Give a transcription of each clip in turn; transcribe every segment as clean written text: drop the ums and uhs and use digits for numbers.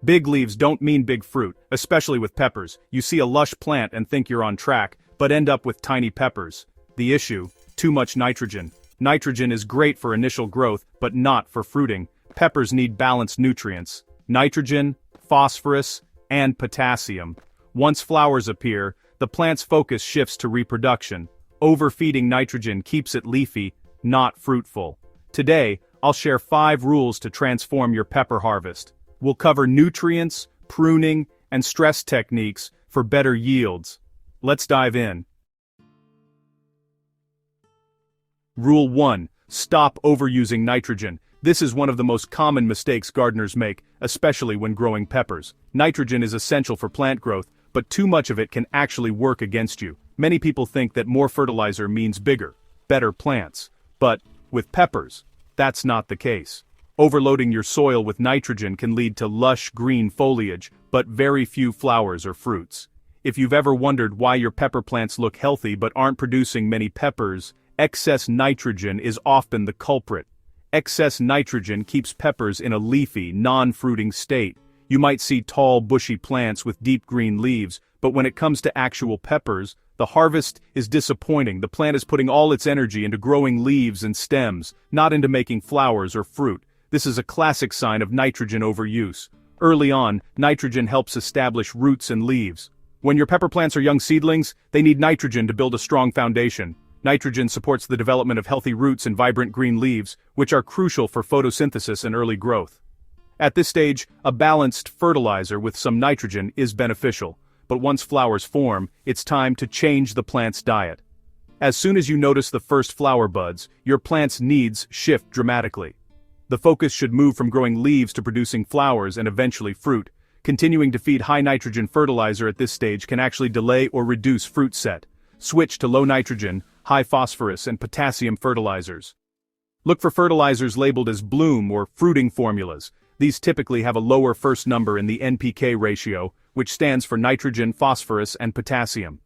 Big leaves don't mean big fruit, especially with peppers. You see a lush plant and think you're on track, but end up with tiny peppers. The issue: too much nitrogen. Nitrogen is great for initial growth, but not for fruiting. Peppers need balanced nutrients: nitrogen, phosphorus, and potassium. Once flowers appear, the plant's focus shifts to reproduction. Overfeeding nitrogen keeps it leafy, not fruitful. Today, I'll share 5 rules to transform your pepper harvest. We'll cover nutrients, pruning, and stress techniques for better yields. Let's dive in. Rule 1. Stop overusing nitrogen. This is one of the most common mistakes gardeners make, especially when growing peppers. Nitrogen is essential for plant growth, but too much of it can actually work against you. Many people think that more fertilizer means bigger, better plants. But, with peppers, that's not the case. Overloading your soil with nitrogen can lead to lush green foliage, but very few flowers or fruits. If you've ever wondered why your pepper plants look healthy but aren't producing many peppers, excess nitrogen is often the culprit. Excess nitrogen keeps peppers in a leafy, non-fruiting state. You might see tall, bushy plants with deep green leaves, but when it comes to actual peppers, the harvest is disappointing. The plant is putting all its energy into growing leaves and stems, not into making flowers or fruit. This is a classic sign of nitrogen overuse. Early on, nitrogen helps establish roots and leaves. When your pepper plants are young seedlings, they need nitrogen to build a strong foundation. Nitrogen supports the development of healthy roots and vibrant green leaves, which are crucial for photosynthesis and early growth. At this stage, a balanced fertilizer with some nitrogen is beneficial, but once flowers form, it's time to change the plant's diet. As soon as you notice the first flower buds, your plant's needs shift dramatically. The focus should move from growing leaves to producing flowers and eventually fruit. Continuing to feed high nitrogen fertilizer at this stage can actually delay or reduce fruit set. Switch to low nitrogen, high phosphorus, and potassium fertilizers. Look for fertilizers labeled as bloom or fruiting formulas. These typically have a lower first number in the NPK ratio, which stands for nitrogen, phosphorus, and potassium.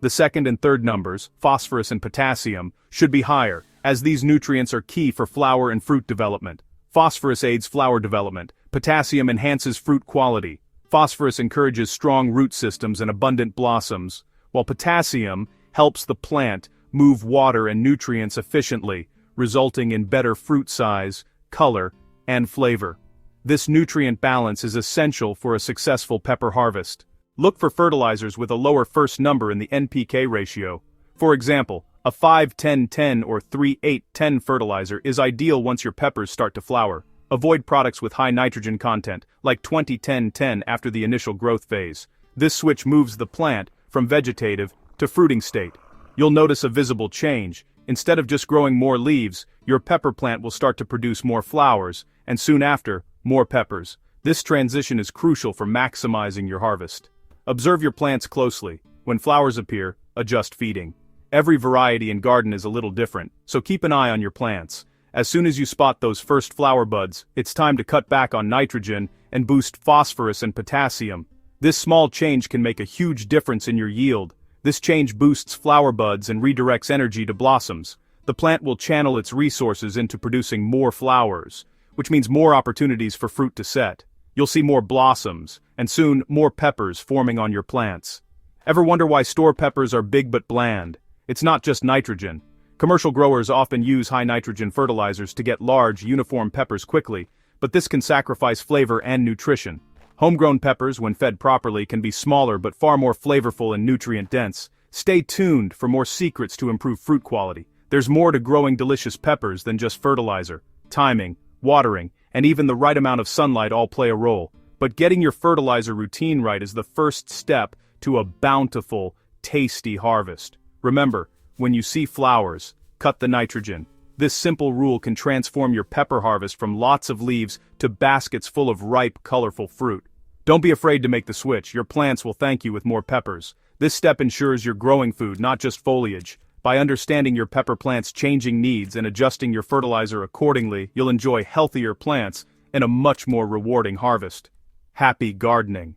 The second and third numbers, phosphorus and potassium, should be higher, as these nutrients are key for flower and fruit development. Phosphorus aids flower development. Potassium enhances fruit quality. Phosphorus encourages strong root systems and abundant blossoms, while potassium helps the plant move water and nutrients efficiently, resulting in better fruit size, color, and flavor. This nutrient balance is essential for a successful pepper harvest. Look for fertilizers with a lower first number in the NPK ratio. For example, a 5-10-10 or 3-8-10 fertilizer is ideal once your peppers start to flower. Avoid products with high nitrogen content, like 20-10-10 after the initial growth phase. This switch moves the plant from vegetative to fruiting state. You'll notice a visible change. Instead of just growing more leaves, your pepper plant will start to produce more flowers, and soon after, more peppers. This transition is crucial for maximizing your harvest. Observe your plants closely. When flowers appear, adjust feeding. Every variety and garden is a little different, so keep an eye on your plants. As soon as you spot those first flower buds, it's time to cut back on nitrogen and boost phosphorus and potassium. This small change can make a huge difference in your yield. This change boosts flower buds and redirects energy to blossoms. The plant will channel its resources into producing more flowers, which means more opportunities for fruit to set. You'll see more blossoms, and soon more peppers forming on your plants. Ever wonder why store peppers are big but bland? It's not just nitrogen. Commercial growers often use high nitrogen fertilizers to get large, uniform peppers quickly, but this can sacrifice flavor and nutrition. Homegrown peppers, when fed properly, can be smaller but far more flavorful and nutrient-dense. Stay tuned for more secrets to improve fruit quality. There's more to growing delicious peppers than just fertilizer. Timing, watering, and even the right amount of sunlight all play a role. But getting your fertilizer routine right is the first step to a bountiful, tasty harvest. Remember, when you see flowers, cut the nitrogen. This simple rule can transform your pepper harvest from lots of leaves to baskets full of ripe, colorful fruit. Don't be afraid to make the switch. Your plants will thank you with more peppers. This step ensures you're growing food, not just foliage. By understanding your pepper plant's changing needs and adjusting your fertilizer accordingly, you'll enjoy healthier plants and a much more rewarding harvest. Happy gardening.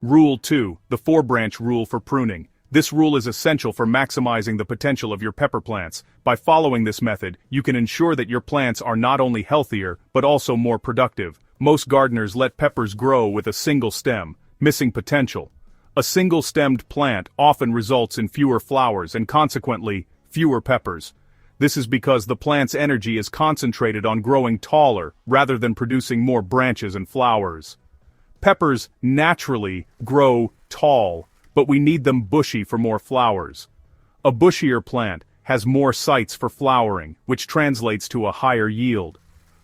Rule 2, the 4-branch rule for pruning. This rule is essential for maximizing the potential of your pepper plants. By following this method, you can ensure that your plants are not only healthier, but also more productive. Most gardeners let peppers grow with a single stem, missing potential. A single-stemmed plant often results in fewer flowers and consequently, fewer peppers. This is because the plant's energy is concentrated on growing taller rather than producing more branches and flowers. Peppers naturally grow tall, but we need them bushy for more flowers. A bushier plant has more sites for flowering, which translates to a higher yield.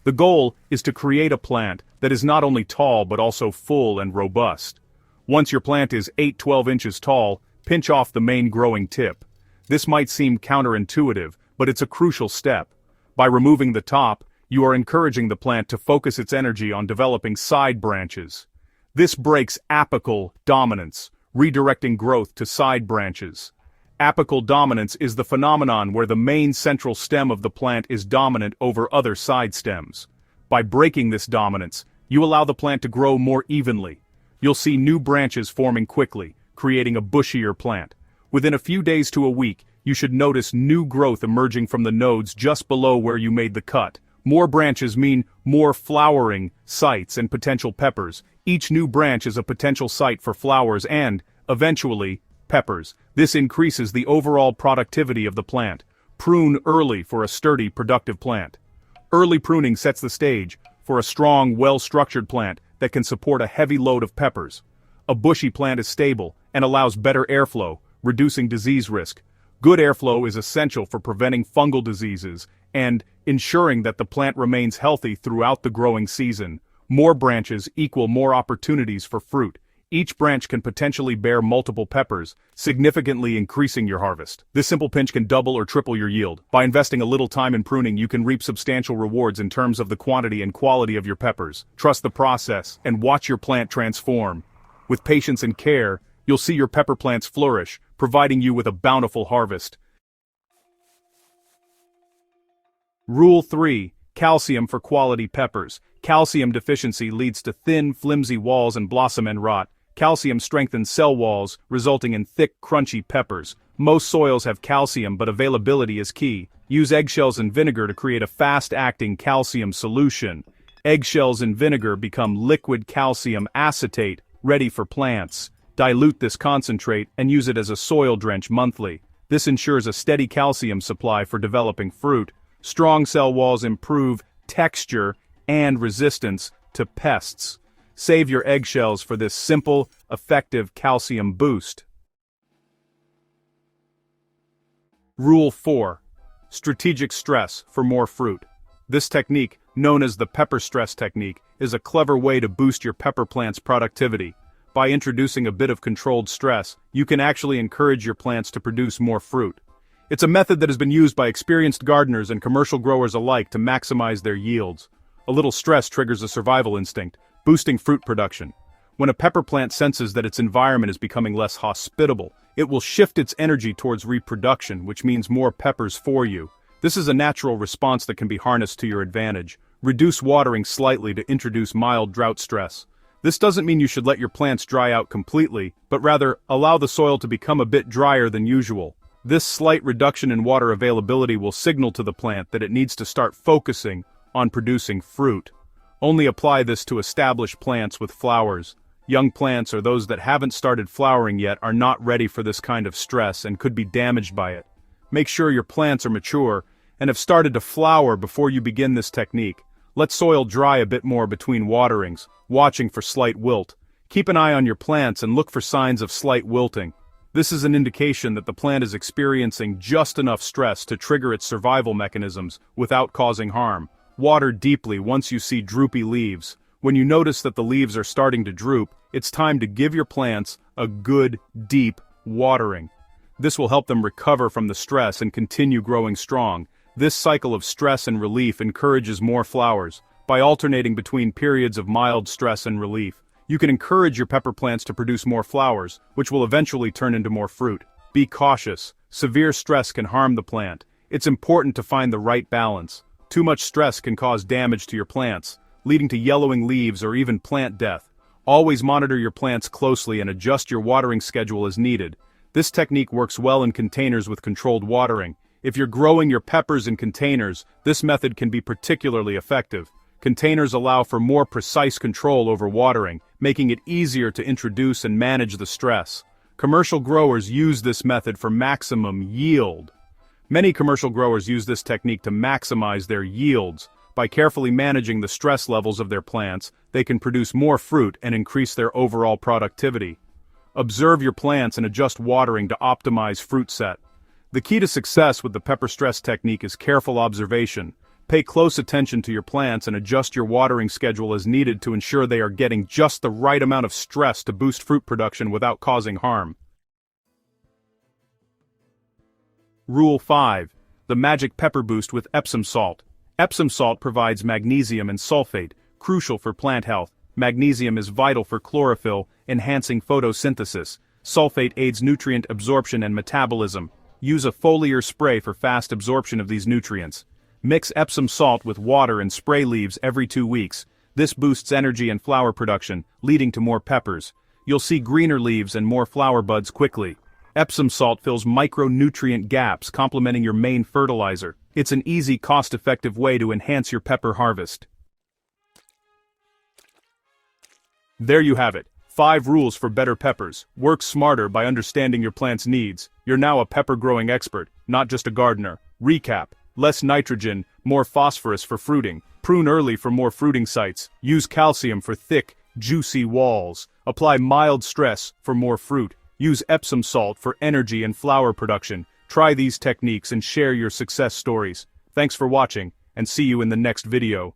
The goal is to create a plant that is not only tall but also full and robust. Once your plant is 8–12 inches tall, pinch off the main growing tip. This might seem counterintuitive, but it's a crucial step. By removing the top, you are encouraging the plant to focus its energy on developing side branches. This breaks apical dominance, redirecting growth to side branches. Apical dominance is the phenomenon where the main central stem of the plant is dominant over other side stems. By breaking this dominance, you allow the plant to grow more evenly. You'll see new branches forming quickly, creating a bushier plant. Within a few days to a week, you should notice new growth emerging from the nodes just below where you made the cut. More branches mean more flowering sites and potential peppers. Each new branch is a potential site for flowers and, eventually, peppers. This increases the overall productivity of the plant. Prune early for a sturdy, productive plant. Early pruning sets the stage for a strong, well-structured plant that can support a heavy load of peppers. A bushy plant is stable and allows better airflow, reducing disease risk. Good airflow is essential for preventing fungal diseases and ensuring that the plant remains healthy throughout the growing season. More branches equal more opportunities for fruit. Each branch can potentially bear multiple peppers, significantly increasing your harvest. This simple pinch can double or triple your yield. By investing a little time in pruning, you can reap substantial rewards in terms of the quantity and quality of your peppers. Trust the process and watch your plant transform. With patience and care, you'll see your pepper plants flourish, providing you with a bountiful harvest. Rule 3. Calcium for quality peppers. Calcium deficiency leads to thin, flimsy walls and blossom end rot. Calcium strengthens cell walls, resulting in thick, crunchy peppers. Most soils have calcium, but availability is key. Use eggshells and vinegar to create a fast-acting calcium solution. Eggshells and vinegar become liquid calcium acetate, ready for plants. Dilute this concentrate and use it as a soil drench monthly. This ensures a steady calcium supply for developing fruit. Strong cell walls improve texture and resistance to pests. Save your eggshells for this simple, effective calcium boost. Rule 4. Strategic stress for more fruit. This technique, known as the pepper stress technique, is a clever way to boost your pepper plant's productivity. By introducing a bit of controlled stress, you can actually encourage your plants to produce more fruit. It's a method that has been used by experienced gardeners and commercial growers alike to maximize their yields. A little stress triggers a survival instinct, boosting fruit production. When a pepper plant senses that its environment is becoming less hospitable, it will shift its energy towards reproduction, which means more peppers for you. This is a natural response that can be harnessed to your advantage. Reduce watering slightly to introduce mild drought stress. This doesn't mean you should let your plants dry out completely, but rather, allow the soil to become a bit drier than usual. This slight reduction in water availability will signal to the plant that it needs to start focusing on producing fruit. Only apply this to established plants with flowers. Young plants or those that haven't started flowering yet are not ready for this kind of stress and could be damaged by it. Make sure your plants are mature and have started to flower before you begin this technique. Let soil dry a bit more between waterings, watching for slight wilt. Keep an eye on your plants and look for signs of slight wilting. This is an indication that the plant is experiencing just enough stress to trigger its survival mechanisms without causing harm. Water deeply once you see droopy leaves. When you notice that the leaves are starting to droop, it's time to give your plants a good, deep watering. This will help them recover from the stress and continue growing strong. This cycle of stress and relief encourages more flowers. By alternating between periods of mild stress and relief, you can encourage your pepper plants to produce more flowers, which will eventually turn into more fruit. Be cautious. Severe stress can harm the plant. It's important to find the right balance. Too much stress can cause damage to your plants, leading to yellowing leaves or even plant death. Always monitor your plants closely and adjust your watering schedule as needed. This technique works well in containers with controlled watering. If you're growing your peppers in containers, this method can be particularly effective. Containers allow for more precise control over watering, making it easier to introduce and manage the stress. Commercial growers use this method for maximum yield. Many commercial growers use this technique to maximize their yields. By carefully managing the stress levels of their plants, they can produce more fruit and increase their overall productivity. Observe your plants and adjust watering to optimize fruit set. The key to success with the pepper stress technique is careful observation. Pay close attention to your plants and adjust your watering schedule as needed to ensure they are getting just the right amount of stress to boost fruit production without causing harm. Rule 5. The magic pepper boost with Epsom salt. Epsom salt provides magnesium and sulfate, crucial for plant health. Magnesium is vital for chlorophyll, enhancing photosynthesis. Sulfate aids nutrient absorption and metabolism. Use a foliar spray for fast absorption of these nutrients. Mix Epsom salt with water and spray leaves every 2 weeks. This boosts energy and flower production, leading to more peppers. You'll see greener leaves and more flower buds quickly. Epsom salt fills micronutrient gaps, complementing your main fertilizer. It's an easy, cost-effective way to enhance your pepper harvest. There you have it. 5 rules for better peppers. Work smarter by understanding your plant's needs. You're now a pepper growing expert, not just a gardener. Recap. Less nitrogen, more phosphorus for fruiting. Prune early for more fruiting sites. Use calcium for thick, juicy walls. Apply mild stress for more fruit. Use Epsom salt for energy and flower production. Try these techniques and share your success stories. Thanks for watching, and see you in the next video.